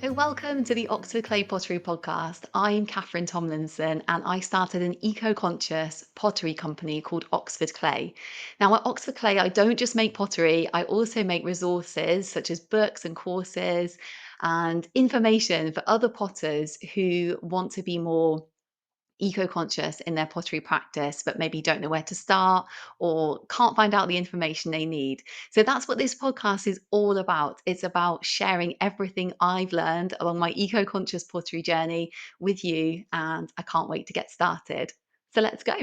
So, welcome to the Oxford Clay Pottery Podcast. I'm Catherine Tomlinson and I started an eco conscious pottery company called Oxford Clay. Now, at Oxford Clay, I don't just make pottery, I also make resources such as books and courses and information for other potters who want to be more eco-conscious in their pottery practice but maybe don't know where to start or can't find out the information they need. So that's what this podcast is all about. It's about sharing everything I've learned along my eco-conscious pottery journey with you, and I can't wait to get started. So let's go.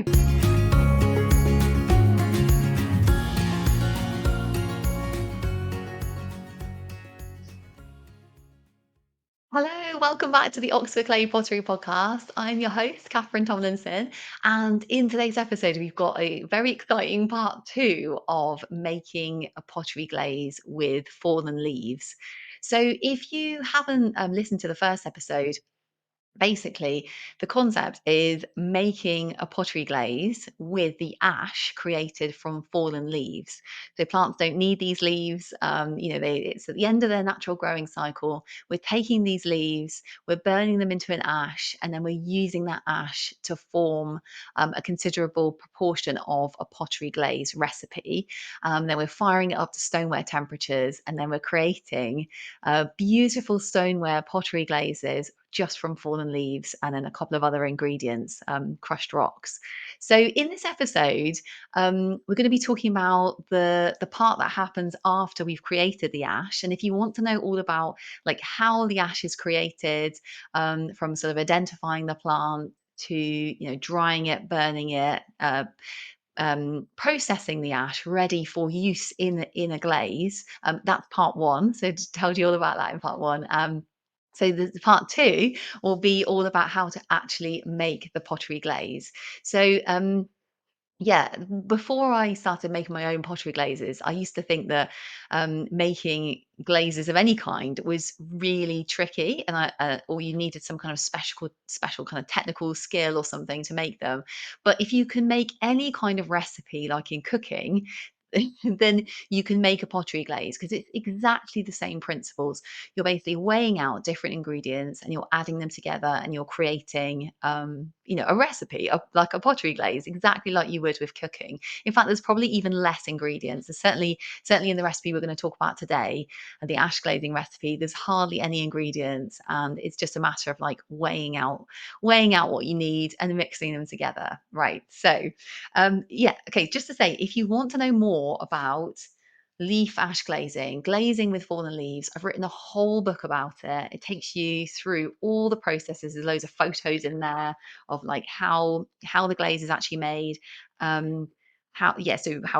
Hello, welcome back to the Oxford Clay Pottery Podcast. I'm your host, Catherine Tomlinson, and in today's episode, we've got a very exciting part two of making a pottery glaze with fallen leaves. So, if you haven't listened to the first episode, basically, the concept is making a pottery glaze with the ash created from fallen leaves. So plants don't need these leaves. It's at the end of their natural growing cycle. We're taking these leaves, we're burning them into an ash, and then we're using that ash to form a considerable proportion of a pottery glaze recipe. Then we're firing it up to stoneware temperatures, and then we're creating beautiful stoneware pottery glazes just from fallen leaves and then a couple of other ingredients, crushed rocks. So in this episode, we're going to be talking about the part that happens after we've created the ash. And if you want to know all about like how the ash is created, from sort of identifying the plant to drying it, burning it, processing the ash ready for use in a glaze. That's part one. So just told you all about that in part one. So the part two will be all about how to actually make the pottery glaze. So yeah, before I started making my own pottery glazes, I used to think that making glazes of any kind was really tricky, and or you needed some kind of special kind of technical skill or something to make them. But if you can make any kind of recipe, like in cooking, then you can make a pottery glaze because it's exactly the same principles. You're basically weighing out different ingredients and you're adding them together and you're creating, a recipe of, like a pottery glaze, exactly like you would with cooking. In fact, there's probably even less ingredients. There's certainly in the recipe we're going to talk about today, the ash glazing recipe. There's hardly any ingredients, and it's just a matter of like weighing out what you need and mixing them together. Right. So yeah, okay, just to say, if you want to know more about leaf ash glazing, glazing with fallen leaves, I've written a whole book about it. It takes you through all the processes. There's loads of photos in there of like how the glaze is actually made. So how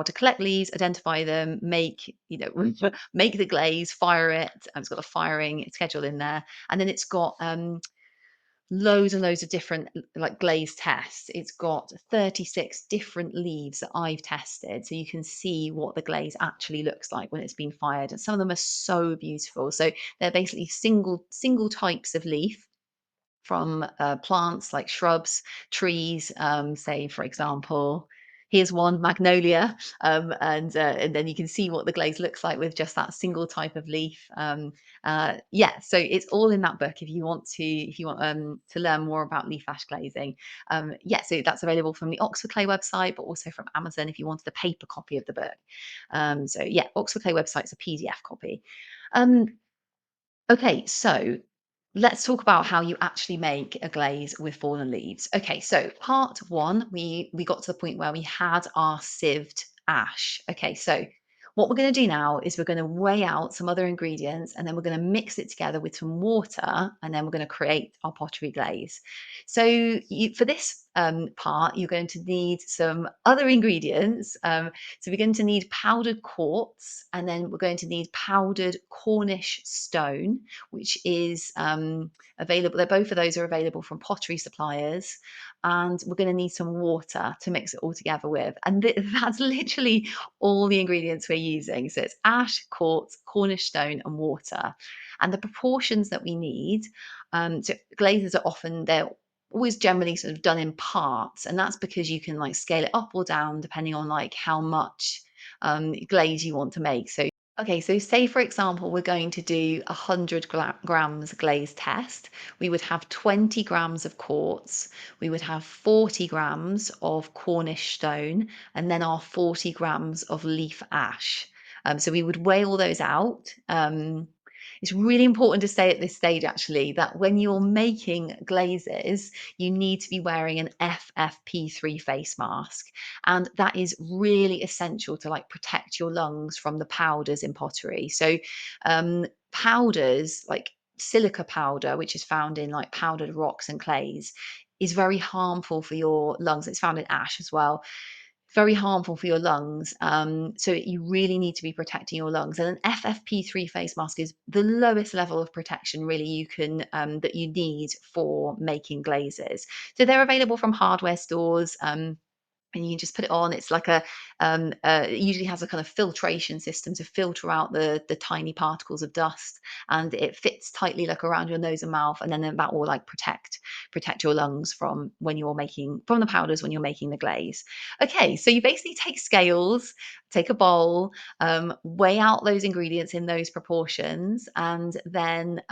to collect leaves, identify them, make the glaze, fire it. It's got a firing schedule in there, and then it's got loads and loads of different like glaze tests. It's got 36 different leaves that I've tested, so you can see what the glaze actually looks like when it's been fired. And some of them are so beautiful. So they're basically single types of leaf from plants like shrubs, trees. Say, for example, here's one magnolia, and then you can see what the glaze looks like with just that single type of leaf. Yeah, so it's all in that book if you want to learn more about leaf ash glazing. Yeah, so that's available from the Oxford Clay website, but also from Amazon if you wanted a paper copy of the book. So yeah, Oxford Clay website's a PDF copy. Um, Okay, so let's talk about how you actually make a glaze with fallen leaves. Okay, so part one, we got to the point where we had our sieved ash. Okay, so what we're going to do now is we're going to weigh out some other ingredients and then we're going to mix it together with some water and then we're going to create our pottery glaze. So for this part, you're going to need some other ingredients. So we're going to need powdered quartz, and then we're going to need powdered Cornish stone, which is available. Both of those are available from pottery suppliers. And we're going to need some water to mix it all together with. And that's literally all the ingredients we're using. So it's ash, quartz, Cornish stone, and water. And the proportions that we need. So glazes are they're always generally sort of done in parts, and that's because you can like scale it up or down depending on like how much glaze you want to make. So Okay, so say for example, we're going to do 100 grams glaze test. We would have 20 grams of quartz, we would have 40 grams of Cornish stone, and then our 40 grams of leaf ash. So we would weigh all those out. It's really important to say at this stage, actually, that when you're making glazes, you need to be wearing an FFP3 face mask. And that is really essential to like protect your lungs from the powders in pottery. So powders like silica powder, which is found in like powdered rocks and clays, is very harmful for your lungs. It's found in ash as well. Very harmful for your lungs. So you really need to be protecting your lungs. And an FFP3 face mask is the lowest level of protection really you can that you need for making glazes. So they're available from hardware stores. And you can just put it on. It's like it usually has a kind of filtration system to filter out the tiny particles of dust, and it fits tightly like around your nose and mouth, and then that will like protect your lungs from when you're making from the powders when you're making the glaze. Okay, so you basically take scales, take a bowl, weigh out those ingredients in those proportions, and then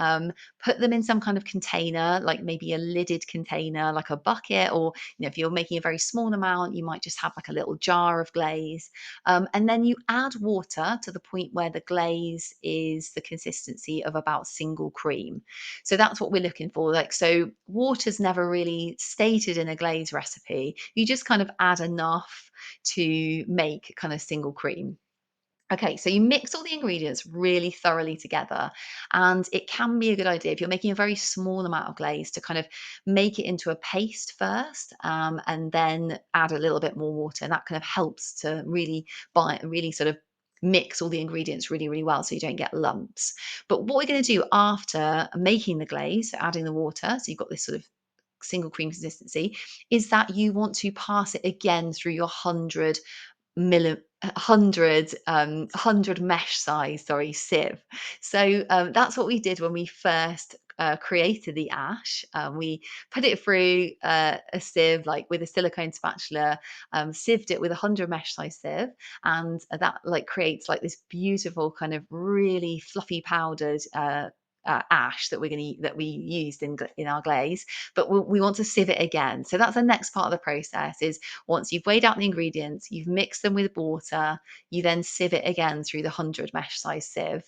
put them in some kind of container, like maybe a lidded container, like a bucket, or if you're making a very small amount, you might just have like a little jar of glaze. And then you add water to the point where the glaze is the consistency of about single cream. So that's what we're looking for. Like, so water's never really stated in a glaze recipe. You just kind of add enough to make kind of single cream. Okay, so you mix all the ingredients really thoroughly together, and it can be a good idea if you're making a very small amount of glaze to kind of make it into a paste first, and then add a little bit more water. And that kind of helps to really sort of mix all the ingredients really, really well so you don't get lumps. But what we're going to do after making the glaze, so adding the water, so you've got this sort of single cream consistency, is that you want to pass it again through your 100 mesh size, sorry, sieve. So that's what we did when we first created the ash. We put it through a sieve, like with a silicone spatula, sieved it with 100 mesh size sieve, and that like creates like this beautiful kind of really fluffy powdered ash that that we used in our glaze. But we want to sieve it again. So that's the next part of the process. Is once you've weighed out the ingredients, you've mixed them with water, you then sieve it again through the 100 mesh size sieve.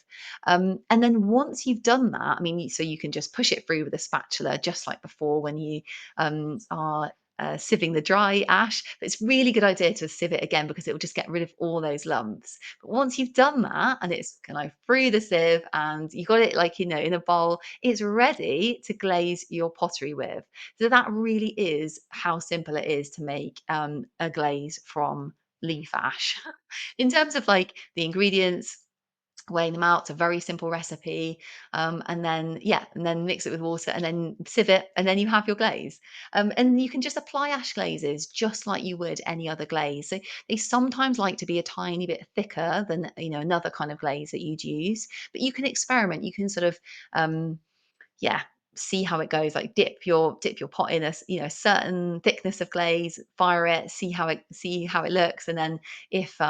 And then once you've done that, I mean, so you can just push it through with a spatula, just like before when you are sieving the dry ash. But it's really good idea to sieve it again because it will just get rid of all those lumps. But once you've done that and it's kind of through the sieve and you got it like, in a bowl, it's ready to glaze your pottery with. So that really is how simple it is to make a glaze from leaf ash. In terms of like the ingredients, weighing them out, it's a very simple recipe. And then, yeah, and then mix it with water and then sieve it, and then you have your glaze. And you can just apply ash glazes just like you would any other glaze. So they sometimes like to be a tiny bit thicker than, another kind of glaze that you'd use, but you can experiment. You can sort of, yeah, see how it goes. Like dip your pot in certain thickness of glaze, fire it, see how it looks, and then if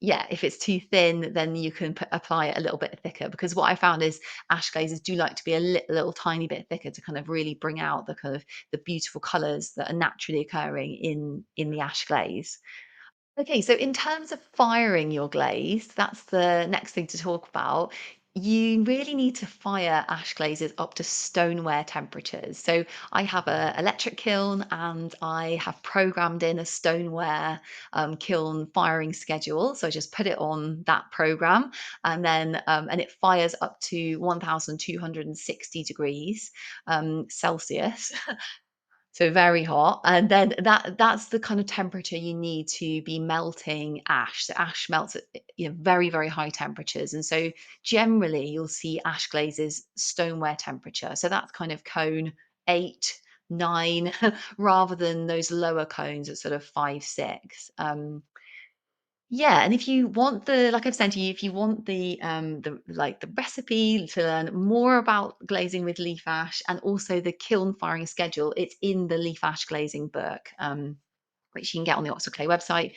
yeah, if it's too thin, then you can apply it a little bit thicker. Because what I found is ash glazes do like to be a little tiny bit thicker to kind of really bring out the kind of the beautiful colours that are naturally occurring in the ash glaze. Okay, so in terms of firing your glaze, that's the next thing to talk about. You really need to fire ash glazes up to stoneware temperatures. So I have a electric kiln and I have programmed in a stoneware kiln firing schedule. So I just put it on that program, and then and it fires up to 1260 degrees Celsius. So very hot, and then that's the kind of temperature you need to be melting ash. So ash melts at very, very high temperatures, and so generally you'll see ash glazes stoneware temperature. So that's kind of cone 8, 9, rather than those lower cones at sort of 5, 6. Yeah, and if you want like I've said to you, if you want the recipe to learn more about glazing with leaf ash and also the kiln firing schedule, it's in the leaf ash glazing book. which you can get on the Oxford Clay website.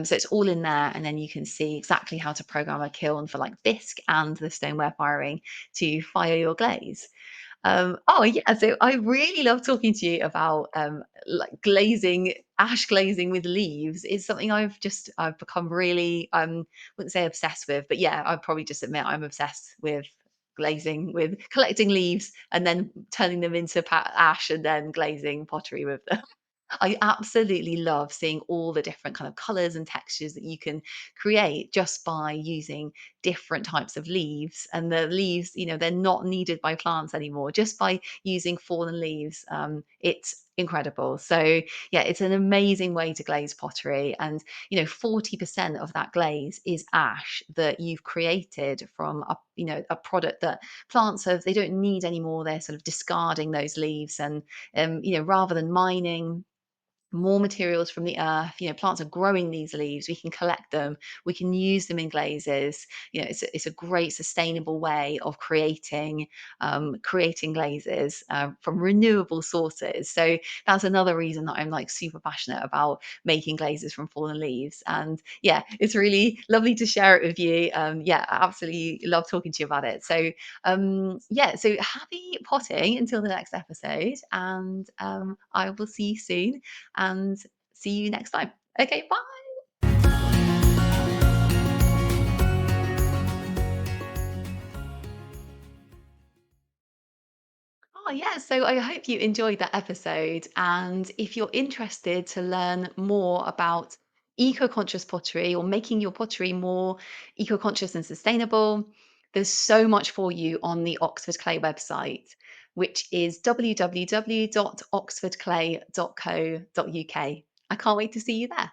So it's all in there, and then you can see exactly how to program a kiln for like bisque and the stoneware firing to fire your glaze. Oh yeah, so I really love talking to you about like glazing, ash glazing with leaves is something I've become really wouldn't say obsessed with, but yeah, I'd probably just admit I'm obsessed with glazing, with collecting leaves and then turning them into ash and then glazing pottery with them. I absolutely love seeing all the different kind of colors and textures that you can create just by using different types of leaves. And the leaves, they're not needed by plants anymore, just by using fallen leaves. It's incredible. So, yeah, it's an amazing way to glaze pottery. And, 40% of that glaze is ash that you've created from a product that plants they don't need anymore. They're sort of discarding those leaves. And, rather than mining more materials from the earth. Plants are growing these leaves. We can collect them. We can use them in glazes. It's a great sustainable way of creating glazes from renewable sources. So that's another reason that I'm like super passionate about making glazes from fallen leaves. And yeah, it's really lovely to share it with you. Yeah, I absolutely love talking to you about it. So yeah, so happy potting until the next episode, and I will see you soon and see you next time. Okay, bye. Oh, yeah. So I hope you enjoyed that episode. And if you're interested to learn more about eco conscious pottery or making your pottery more eco conscious and sustainable, there's so much for you on the Oxford Clay website, which is www.oxfordclay.co.uk. I can't wait to see you there.